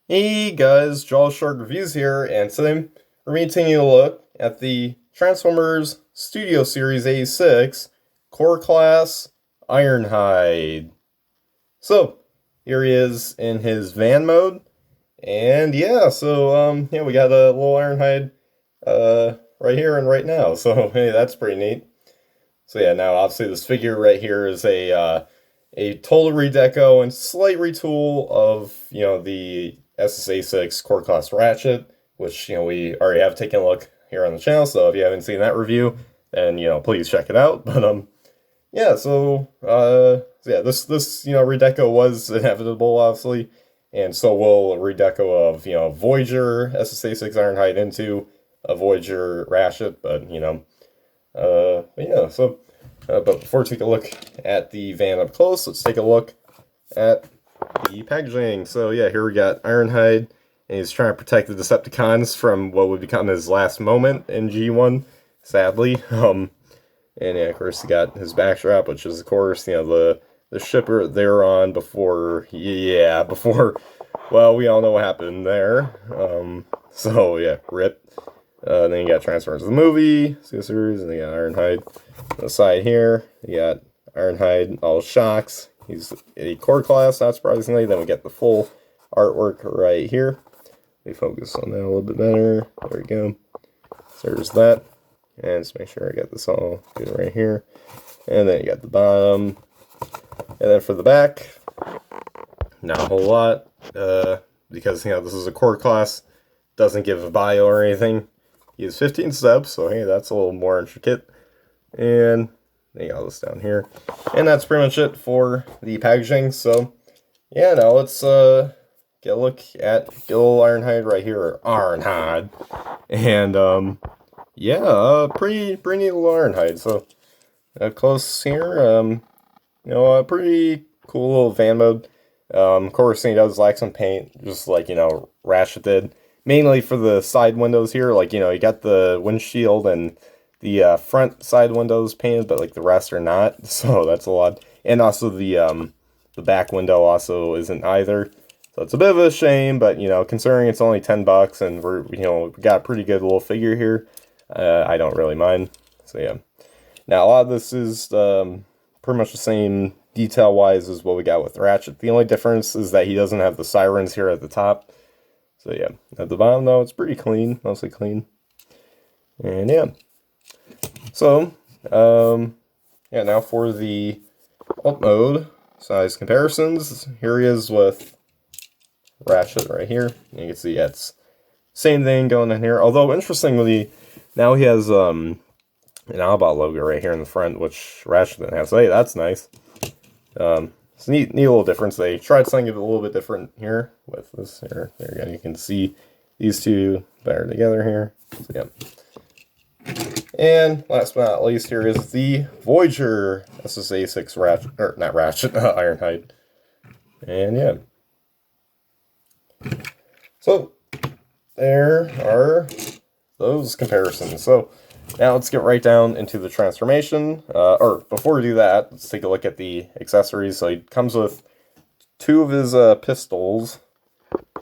Hey guys, Jaw Shark Reviews here, and today we're going to be taking a look at the Transformers Studio Series 86 Core Class Ironhide. So, here he is in his van mode, and yeah, we got a little Ironhide right here and right now, so hey, that's pretty neat. So yeah, now obviously this figure right here is a total redeco and slight retool of, the SSA6 Core Class Ratchet, which, we already have taken a look here on the channel, so if you haven't seen that review, then, please check it out. But, this, redeco was inevitable, obviously, and so will a redeco of, Voyager SSA6 Ironhide into a Voyager Ratchet, but, but before we take a look at the van up close, let's take a look at the packaging. So yeah, here we got Ironhide, and he's trying to protect the Decepticons from what would become his last moment in G1, sadly. And yeah, of course, he got his backstrap, which is, of course, the shipper they're on before, well, we all know what happened there. So yeah, RIP. Then you got Transformers the movie, series, and you got Ironhide on the side here. You got Ironhide, all shocks. He's a core class, not surprisingly. Then we get the full artwork right here. Let me focus on that a little bit better. There we go. So there's that. And just make sure I got this all good right here. And then you got the bottom. And then for the back, not a whole lot. Because, this is a core class. Doesn't give a bio or anything. He has 15 steps, so hey, that's a little more intricate. And they got this down here. And that's pretty much it for the packaging. So yeah, now let's get a look at good old Ironhide right here, Ironhide. And pretty neat little Ironhide. So up close here, a pretty cool little van mode. Of course, he does lack some paint, just like, Ratchet did. Mainly for the side windows here, like, you got the windshield and the front side windows painted, but like the rest are not, so that's a lot. And also the back window also isn't either, so it's a bit of a shame. But considering it's only $10 and we got a pretty good little figure here, I don't really mind. So yeah, now a lot of this is pretty much the same detail wise as what we got with Ratchet. The only difference is that he doesn't have the sirens here at the top. So yeah, at the bottom though, it's pretty clean, mostly clean. And yeah. So, now for the alt mode size comparisons. Here he is with Ratchet right here. You can see, yeah, it's same thing going in here. Although, interestingly, now he has an Autobot logo right here in the front, which Ratchet didn't have. So hey, that's nice. It's a neat little difference. They tried something a little bit different here with this here. There you go. You can see these two better together here. So, yeah. And last but not least, here is the Voyager SSA6 Ratchet, or not Ratchet, Ironhide. And yeah. So there are those comparisons. So now let's get right down into the transformation. Or before we do that, let's take a look at the accessories. So he comes with two of his pistols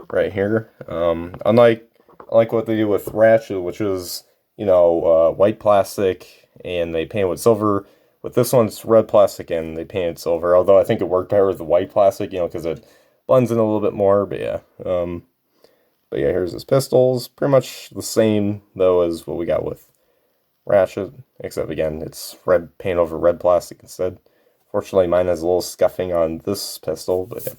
right here. Unlike what they do with Ratchet, which is, white plastic and they paint with silver. With this one, it's red plastic and they painted silver. Although I think it worked better with the white plastic, because it blends in a little bit more. But yeah. But yeah, here's his pistols. Pretty much the same, though, as what we got with Ratchet, except again, it's red paint over red plastic instead. Fortunately, mine has a little scuffing on this pistol, but yeah.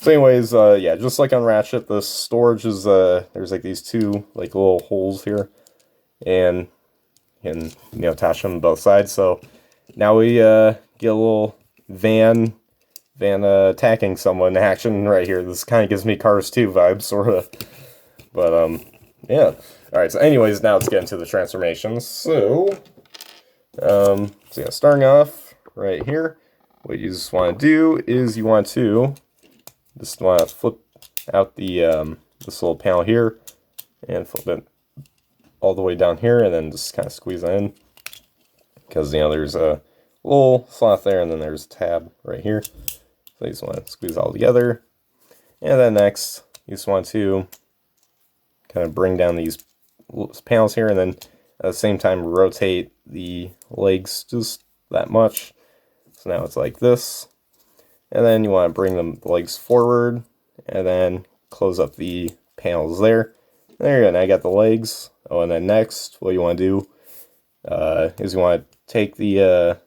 So anyways, yeah, just like on Ratchet, the storage is, there's like these two, like, little holes here, and you can, attach them on both sides. So now we, get a little van attacking someone action right here. This kind of gives me Cars 2 vibes, sort of. But, yeah. Alright, so anyways, now let's get into the transformations. So yeah, starting off right here, what you just want to do is you want to flip out the this little panel here and flip it all the way down here, and then just kind of squeeze it in, because there's a little slot there, and then there's a tab right here. So you just want to squeeze it all together, and then next you just want to kind of bring down these panels here, and then at the same time rotate the legs just that much. So now it's like this. And then you want to bring the legs forward, and then close up the panels there. There you go, now you got the legs. Oh, and then next, what you want to do is you want to take the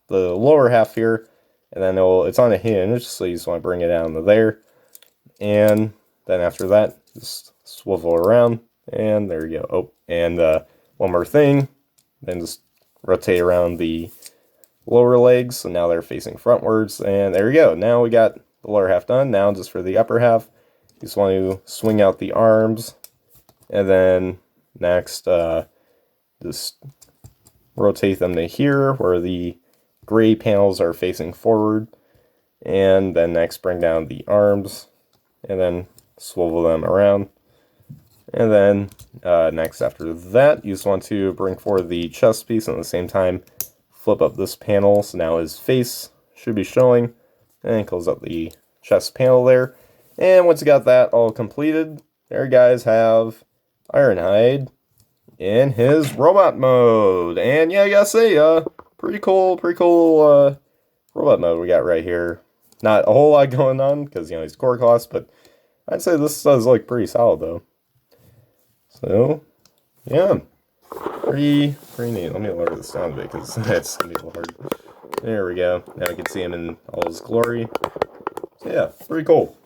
lower half here, and then it's on a hinge, so you just want to bring it down to there. And then after that, just swivel around, and there you go. Oh, and one more thing, then just rotate around the lower legs, so now they're facing frontwards, and there you go. Now we got the lower half done. Now just for the upper half, you just want to swing out the arms, and then next just rotate them to here where the gray panels are facing forward, and then next bring down the arms, and then swivel them around. And then next after that, you just want to bring forward the chest piece, and at the same time flip up this panel, so now his face should be showing, and close up the chest panel there. And once you got that all completed, there you guys have Ironhide in his robot mode. And yeah, I gotta say, pretty cool robot mode we got right here. Not a whole lot going on, because, you know, he's core class, but I'd say this does look pretty solid, though. So, yeah. Pretty neat. Let me lower this down a bit, because that's going to be hard. There we go. Now we can see him in all his glory. So yeah, pretty cool.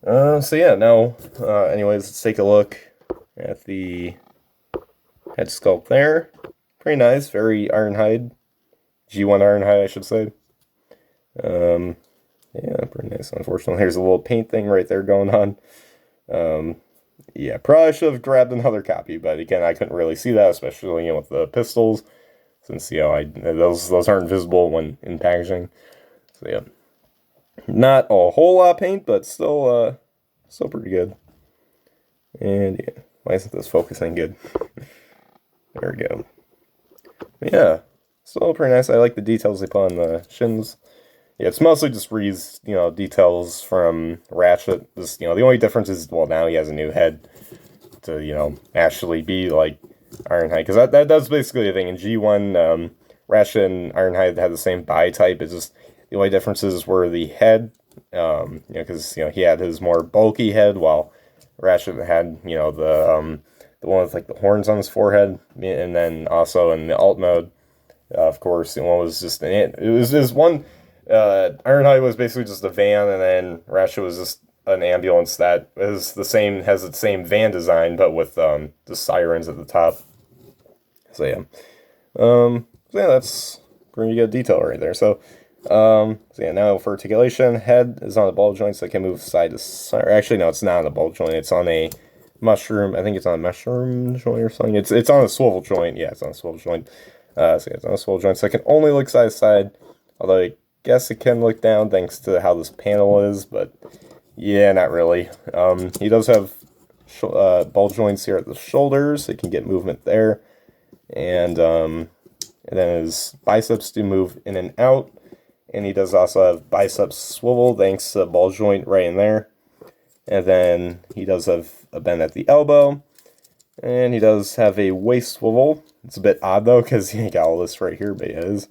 So yeah, now, anyways, let's take a look at the head sculpt there. Pretty nice, very Ironhide. G1 Ironhide, I should say. Yeah, pretty nice. Unfortunately, there's a little paint thing right there going on. Yeah, probably should have grabbed another copy, but again, I couldn't really see that, especially, you know, with the pistols, since, you know, those aren't visible when in packaging. So yeah, not a whole lot of paint, but still pretty good. And yeah, why isn't this focusing good? There we go. But yeah, still pretty nice. I like the details they put on the shins. Yeah, it's mostly just reused, you know, details from Ratchet. Just, you know, the only difference is, well, now he has a new head to, you know, actually be like Ironhide. Because that's basically the thing. In G1, Ratchet and Ironhide had the same body type. It's just the only differences were the head. You know, because, you know, he had his more bulky head, while Ratchet had, you know, the one with like the horns on his forehead. And then also in the alt mode, of course, the one was just it was just one. Ironhide was basically just a van, and then Ratchet was just an ambulance that has the same van design, but with the sirens at the top. So yeah, that's pretty good detail right there. So yeah, now for articulation, head is on a ball joint, so it can move side to side. Actually, no, it's not on a ball joint. It's on a mushroom. I think it's on a mushroom joint or something. It's on a swivel joint. Yeah, it's on a swivel joint. So yeah, it's on a swivel joint, so it can only look side to side. Although I guess it can look down thanks to how this panel is, but yeah, not really. He does have ball joints here at the shoulders, so you can get movement there, and then his biceps do move in and out, and he does also have biceps swivel thanks to the ball joint right in there, and then he does have a bend at the elbow, and he does have a waist swivel. It's a bit odd though, because he got all this right here, but it is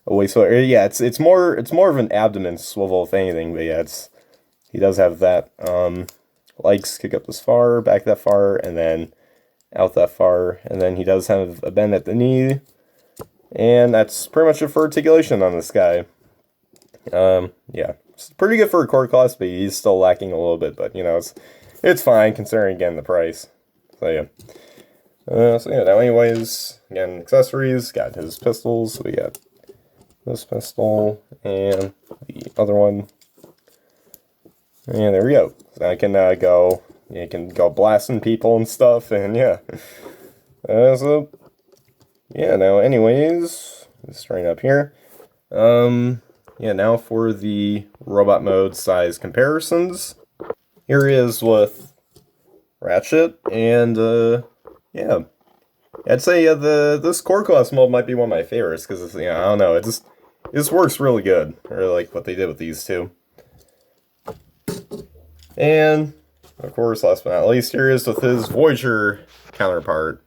a waist swivel. Yeah, it's more of an abdomen swivel if anything, but yeah, he does have that. Legs kick up this far, back that far, and then out that far, and then he does have a bend at the knee, and that's pretty much it for articulation on this guy. Yeah, it's pretty good for a core class, but he's still lacking a little bit, but you know, it's fine considering again the price. So yeah. Now anyways, again, accessories, got his pistols, so we got this pistol, and the other one. And there we go. So I can you can go blasting people and stuff, and yeah. So, yeah, now anyways, let's straighten up here. Yeah, now for the robot mode size comparisons. Here he is with Ratchet, and yeah. I'd say this core class mode might be one of my favorites, because, you know, I don't know, it just works really good. I really like what they did with these two. And Of course, last but not least, here he is with his Voyager counterpart.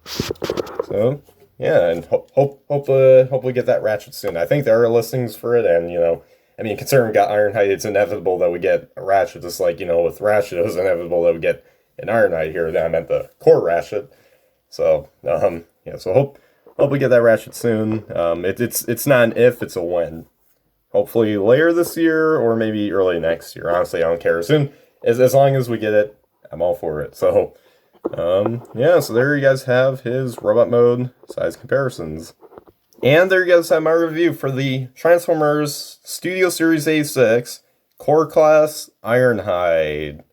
So, yeah, and hope we get that Ratchet soon. I think there are listings for it, and I mean, considering we got Ironhide, it's inevitable that we get a Ratchet. Just like with Ratchet, it was inevitable that we get an Ironhide here. That I meant the core Ratchet. So, yeah, so hope we get that Ratchet soon. It's not an if, it's a when. Hopefully later this year or maybe early next year. Honestly, I don't care. Soon, as long as we get it, I'm all for it. So, yeah, so there you guys have his robot mode size comparisons. And there you guys have my review for the Transformers Studio Series A6 Core Class Ironhide.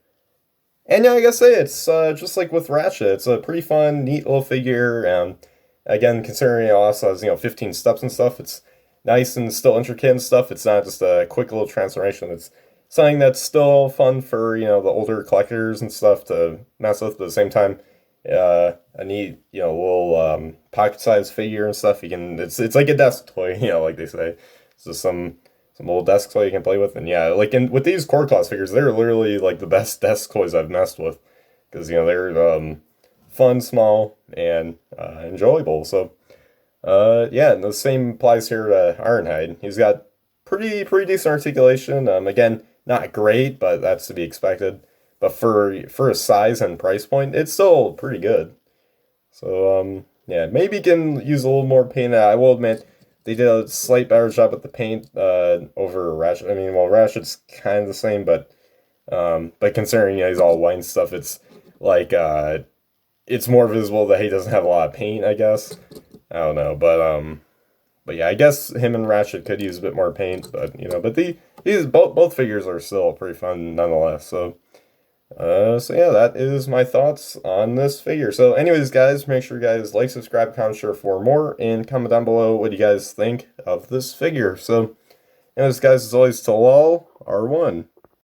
And yeah, like I say, it's just like with Ratchet, it's a pretty fun, neat little figure. Again, considering it also has 15 steps and stuff, it's nice and still intricate and stuff. It's not just a quick little transformation. It's something that's still fun for the older collectors and stuff to mess with. But at the same time, a neat little pocket-sized figure and stuff. It's like a desk toy, like they say. It's just some little desk toy you can play with. And yeah, like with these core class figures, they're literally like the best desk toys I've messed with because they're fun, small, and enjoyable. So yeah, and the same applies here to Ironhide. He's got pretty decent articulation. Again, not great, but that's to be expected. But for a size and price point, it's still pretty good. So yeah, maybe can use a little more paint. I will admit they did a slight better job with the paint over Ratchet. I mean, well, Ratchet's kind of the same, but considering he's all white and stuff, it's like it's more visible that he doesn't have a lot of paint, I guess. I don't know, but yeah, I guess him and Ratchet could use a bit more paint, but these both figures are still pretty fun nonetheless. So yeah, that is my thoughts on this figure. So anyways, guys, make sure you guys like, subscribe, comment, share for more, and comment down below what you guys think of this figure. So anyways, guys, as always, till all are one.